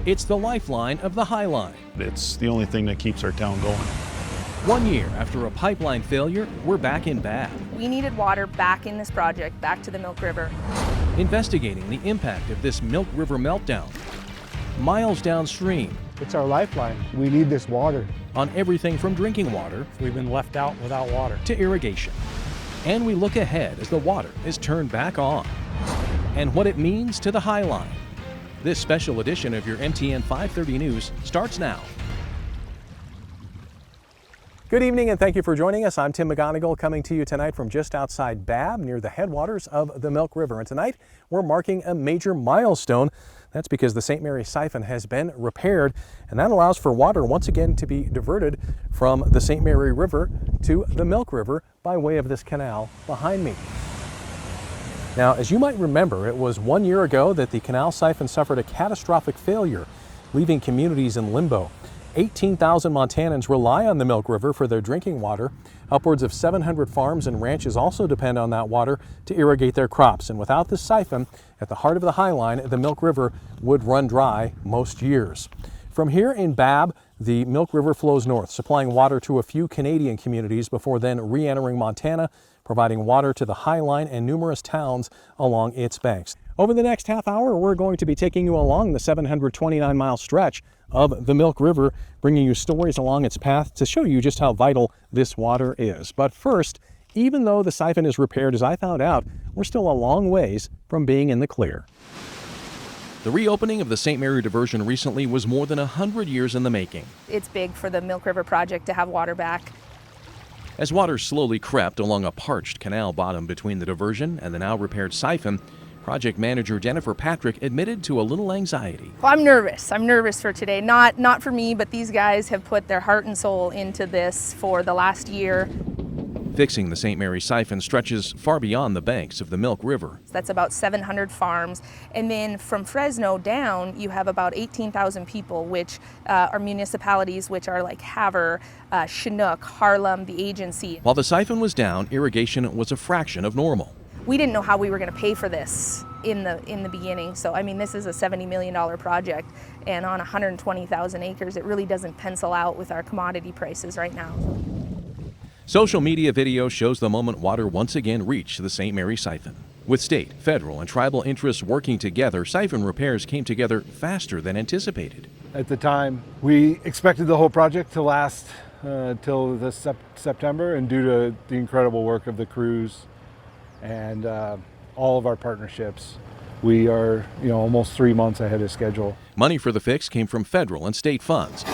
It's the lifeline of the Highline. It's the only thing that keeps our town going. 1 year after a pipeline failure, we're back in Babb. We needed water back in this project, back to the Milk River. Investigating the impact of this Milk River meltdown. Miles downstream, It's our lifeline. We need this water. on everything from drinking water We've been left out without water. to irrigation. And we look ahead as the water is turned back on. And what it means to the Highline. This special edition of your MTN 530 News starts now. Good evening and thank you for joining us. I'm Tim McGonigal coming to you tonight from just outside Babb near the headwaters of the Milk River. And tonight we're marking a major milestone. That's because the St. Mary siphon has been repaired, and that allows for water once again to be diverted from the St. Mary River to the Milk River by way of this canal behind me. Now, as you might remember, it was 1 year ago that the canal siphon suffered a catastrophic failure, leaving communities in limbo. 18,000 Montanans rely on the Milk River for their drinking water. Upwards of 700 farms and ranches also depend on that water to irrigate their crops. And without this siphon, at the heart of the Highline, the Milk River would run dry most years. From here in Babb, the Milk River flows north, supplying water to a few Canadian communities before then re-entering Montana, providing water to the Highline and numerous towns along its banks. Over the next half hour, we're going to be taking you along the 729-mile stretch of the Milk River, bringing you stories along its path to show you just how vital this water is. But first, even though the siphon is repaired, as I found out, we're still a long ways from being in the clear. The reopening of the St. Mary diversion recently was more than 100 years in the making. It's big for the Milk River project to have water back. As water slowly crept along a parched canal bottom between the diversion and the now repaired siphon, project manager Jennifer Patrick admitted to a little anxiety. Well, I'm nervous. I'm nervous for today. Not for me, but these guys have put their heart and soul into this for the last year. Fixing the St. Mary siphon stretches far beyond the banks of the Milk River. That's about 700 farms. And then from Fresno down, you have about 18,000 people, which are municipalities, which are like Havre, Chinook, Harlem, the agency. While the siphon was down, irrigation was a fraction of normal. We didn't know how we were going to pay for this in the beginning. So, I mean, this is a $70 million project, and on 120,000 acres, it really doesn't pencil out with our commodity prices right now. Social media video shows the moment water once again reached the St. Mary siphon. With state, federal, and tribal interests working together, siphon repairs came together faster than anticipated. At the time, we expected the whole project to last till September, and due to the incredible work of the crews and all of our partnerships, we are almost 3 months ahead of schedule. Money for the fix came from federal and state funds.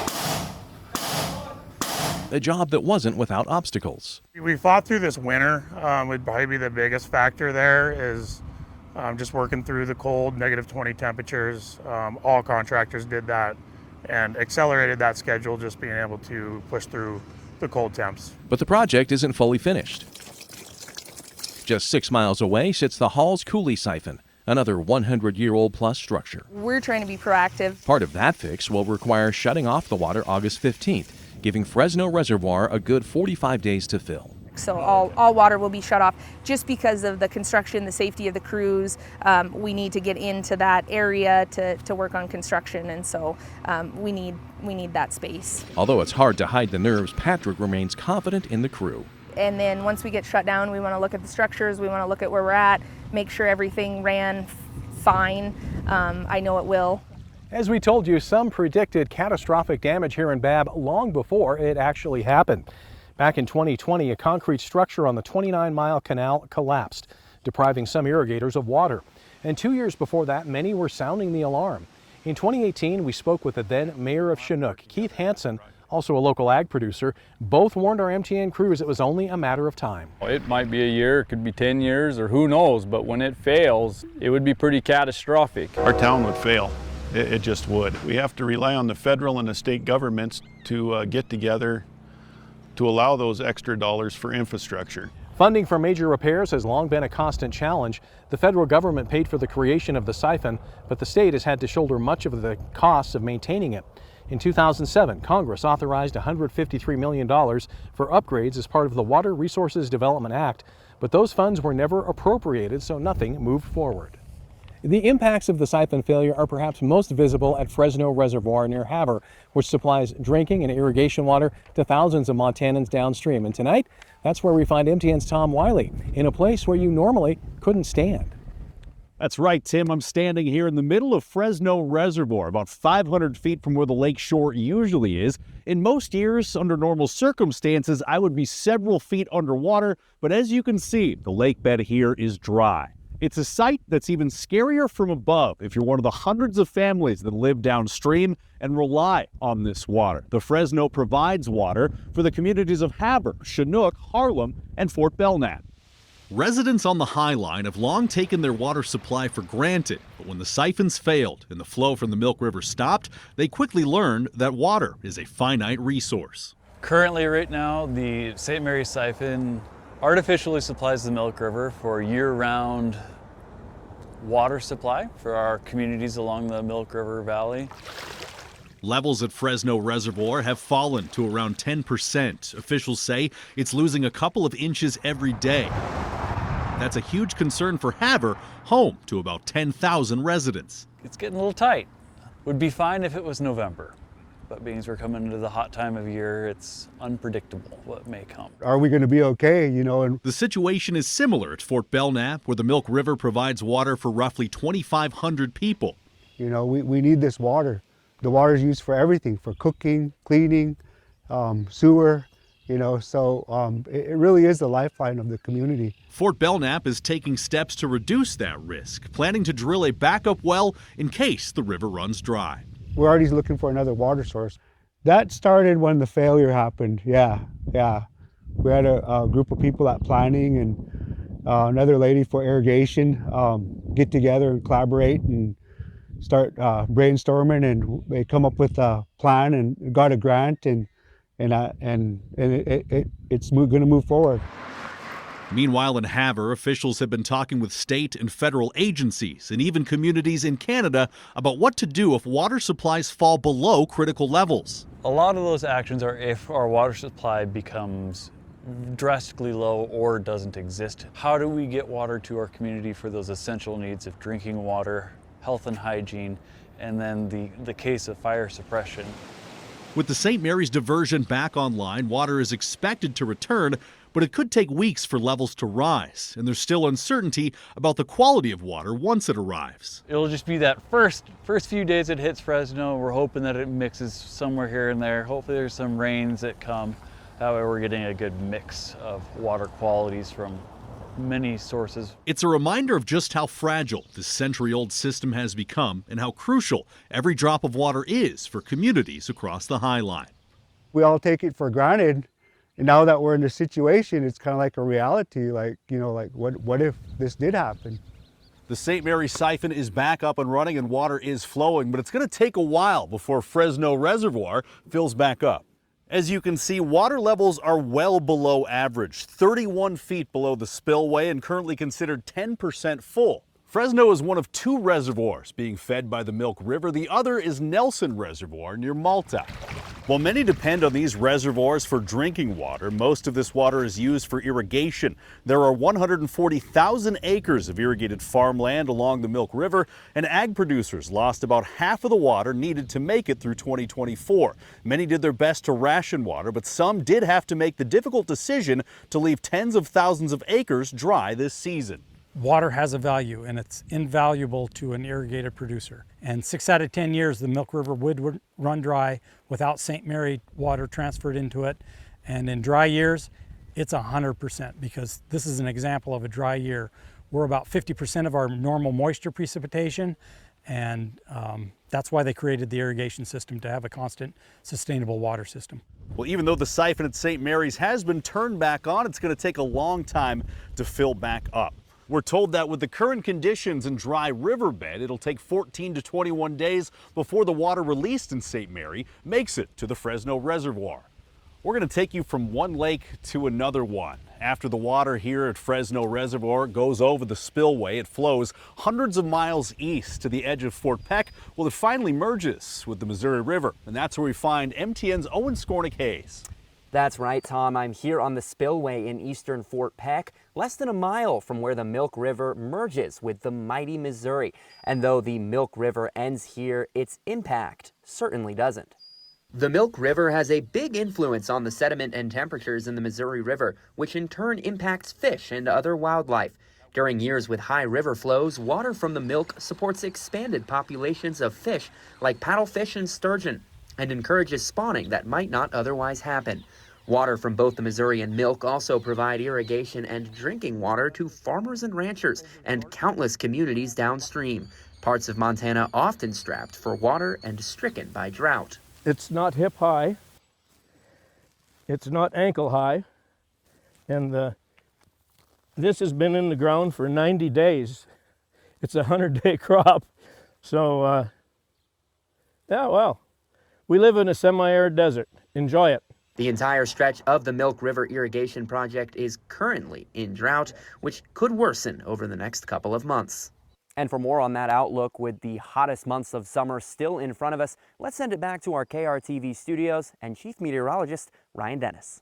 A job that wasn't without obstacles. We fought through this winter. Would probably be the biggest factor there is just working through the cold, -20 temperatures. All contractors did that and accelerated that schedule, just being able to push through the cold temps. But the project isn't fully finished. Just 6 miles away sits the Halls Coulee siphon, another 100-year-old plus structure. We're trying to be proactive. Part of that fix will require shutting off the water August 15th, giving Fresno Reservoir a good 45 days to fill. So all water will be shut off just because of the construction, the safety of the crews. We need to get into that area to work on construction, and so we need that space. Although it's hard to hide the nerves, Patrick remains confident in the crew. And then once we get shut down, we want to look at the structures, we want to look at where we're at, make sure everything ran fine. I know it will. As we told you, some predicted catastrophic damage here in Babb long before it actually happened. Back in 2020, a concrete structure on the 29-mile canal collapsed, depriving some irrigators of water. And 2 years before that, many were sounding the alarm. In 2018, we spoke with the then mayor of Chinook, Keith Hansen, also a local ag producer. Both warned our MTN crews it was only a matter of time. It might be a year, it could be 10 years, or who knows, but when it fails, it would be pretty catastrophic. Our town would fail. It just would. We have to rely on the federal and the state governments to get together to allow those extra dollars for infrastructure. Funding for major repairs has long been a constant challenge. The federal government paid for the creation of the siphon, but the state has had to shoulder much of the costs of maintaining it. In 2007, Congress authorized $153 million for upgrades as part of the Water Resources Development Act, but those funds were never appropriated, so nothing moved forward. The impacts of the siphon failure are perhaps most visible at Fresno Reservoir near Havre, which supplies drinking and irrigation water to thousands of Montanans downstream. And tonight, that's where we find MTN's Tom Wiley, in a place where you normally couldn't stand. That's right, Tim. I'm standing here in the middle of Fresno Reservoir, about 500 feet from where the lake shore usually is. In most years, under normal circumstances, I would be several feet underwater, but as you can see, the lake bed here is dry. It's a sight that's even scarier from above if you're one of the hundreds of families that live downstream and rely on this water. The Fresno provides water for the communities of Havre, Chinook, Harlem, and Fort Belknap. Residents on the Highline have long taken their water supply for granted, but when the siphons failed and the flow from the Milk River stopped, they quickly learned that water is a finite resource. Currently, right now, the St. Mary's siphon artificially supplies the Milk River for year-round water supply for our communities along the Milk River Valley. Levels at Fresno Reservoir have fallen to around 10%. Officials say it's losing a couple of inches every day. That's a huge concern for Havre, home to about 10,000 residents. It's getting a little tight. Would be fine if it was November, but being as we're coming into the hot time of year, it's unpredictable what may come. Are we going to be okay, you know? And the situation is similar at Fort Belknap, where the Milk River provides water for roughly 2,500 people. You know, we need this water. The water is used for everything, for cooking, cleaning, sewer, you know, so it really is the lifeline of the community. Fort Belknap is taking steps to reduce that risk, planning to drill a backup well in case the river runs dry. We're already looking for another water source. That started when the failure happened, yeah. We had a group of people at planning and another lady for irrigation get together and collaborate and start brainstorming, and they come up with a plan and got a grant, and it's going to move forward. Meanwhile, in Havre, officials have been talking with state and federal agencies and even communities in Canada about what to do if water supplies fall below critical levels. A lot of those actions are if our water supply becomes drastically low or doesn't exist. How do we get water to our community for those essential needs of drinking water, health and hygiene, and then the case of fire suppression? With the St. Mary's diversion back online, water is expected to return, but it could take weeks for levels to rise, and there's still uncertainty about the quality of water once it arrives. It'll just be that first few days it hits Fresno. We're hoping that it mixes somewhere here and there. Hopefully there's some rains that come. That way we're getting a good mix of water qualities from many sources. It's a reminder of just how fragile this century-old system has become and how crucial every drop of water is for communities across the Highline. We all take it for granted, and now that we're in this situation, it's kind of like a reality, like, you know, like what if this did happen? The St. Mary's siphon is back up and running and water is flowing, but it's going to take a while before Fresno Reservoir fills back up. As you can see, water levels are well below average, 31 feet below the spillway and currently considered 10% full. Fresno is one of two reservoirs being fed by the Milk River. The other is Nelson Reservoir near Malta. While many depend on these reservoirs for drinking water, most of this water is used for irrigation. There are 140,000 acres of irrigated farmland along the Milk River, and ag producers lost about half of the water needed to make it through 2024. Many did their best to ration water, but some did have to make the difficult decision to leave tens of thousands of acres dry this season. Water has a value, and it's invaluable to an irrigated producer. And 6 out of 10 years, the Milk River would run dry without St. Mary water transferred into it. And in dry years, it's 100%, because this is an example of a dry year. We're about 50% of our normal moisture precipitation, and that's why they created the irrigation system, to have a constant, sustainable water system. Well, even though the siphon at St. Mary's has been turned back on, it's going to take a long time to fill back up. We're told that with the current conditions and dry riverbed, it'll take 14 to 21 days before the water released in St. Mary makes it to the Fresno Reservoir. We're going to take you from one lake to another one. After the water here at Fresno Reservoir goes over the spillway, it flows hundreds of miles east to the edge of Fort Peck. Well, it finally merges with the Missouri River, and that's where we find MTN's Owen Skornick-Hayes. That's right, Tom. I'm here on the spillway in eastern Fort Peck, less than a mile from where the Milk River merges with the mighty Missouri. And though the Milk River ends here, its impact certainly doesn't. The Milk River has a big influence on the sediment and temperatures in the Missouri River, which in turn impacts fish and other wildlife. During years with high river flows, water from the Milk supports expanded populations of fish like paddlefish and sturgeon, and encourages spawning that might not otherwise happen. Water from both the Missouri and Milk also provide irrigation and drinking water to farmers and ranchers and countless communities downstream. Parts of Montana often strapped for water and stricken by drought. It's not hip high, it's not ankle high, and this has been in the ground for 90 days. It's a 100-day crop, so yeah, well, we live in a semi-arid desert. Enjoy it. The entire stretch of the Milk River irrigation project is currently in drought, which could worsen over the next couple of months. And for more on that outlook, with the hottest months of summer still in front of us, let's send it back to our KRTV studios and Chief Meteorologist Ryan Dennis.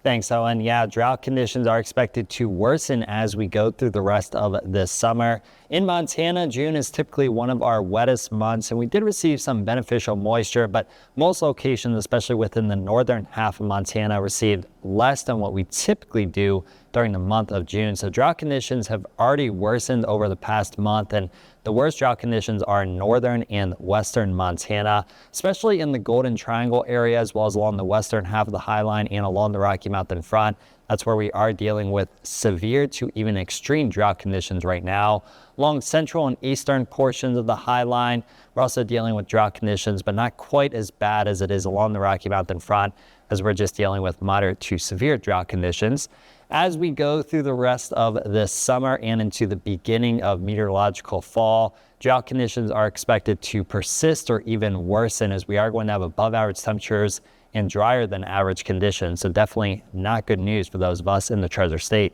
Thanks, Owen. Yeah, drought conditions are expected to worsen as we go through the rest of this summer. In Montana, June is typically one of our wettest months, and we did receive some beneficial moisture, but most locations, especially within the northern half of Montana, received less than what we typically do during the month of June. So drought conditions have already worsened over the past month, and the worst drought conditions are in northern and western Montana, especially in the Golden Triangle area, as well as along the western half of the Highline and along the Rocky Mountain front. That's where we are dealing with severe to even extreme drought conditions right now. Along central and eastern portions of the Highline, we're also dealing with drought conditions, but not quite as bad as it is along the Rocky Mountain front, as we're just dealing with moderate to severe drought conditions. As we go through the rest of this summer and into the beginning of meteorological fall, drought conditions are expected to persist or even worsen, as we are going to have above average temperatures and drier than average conditions. So definitely not good news for those of us in the Treasure State.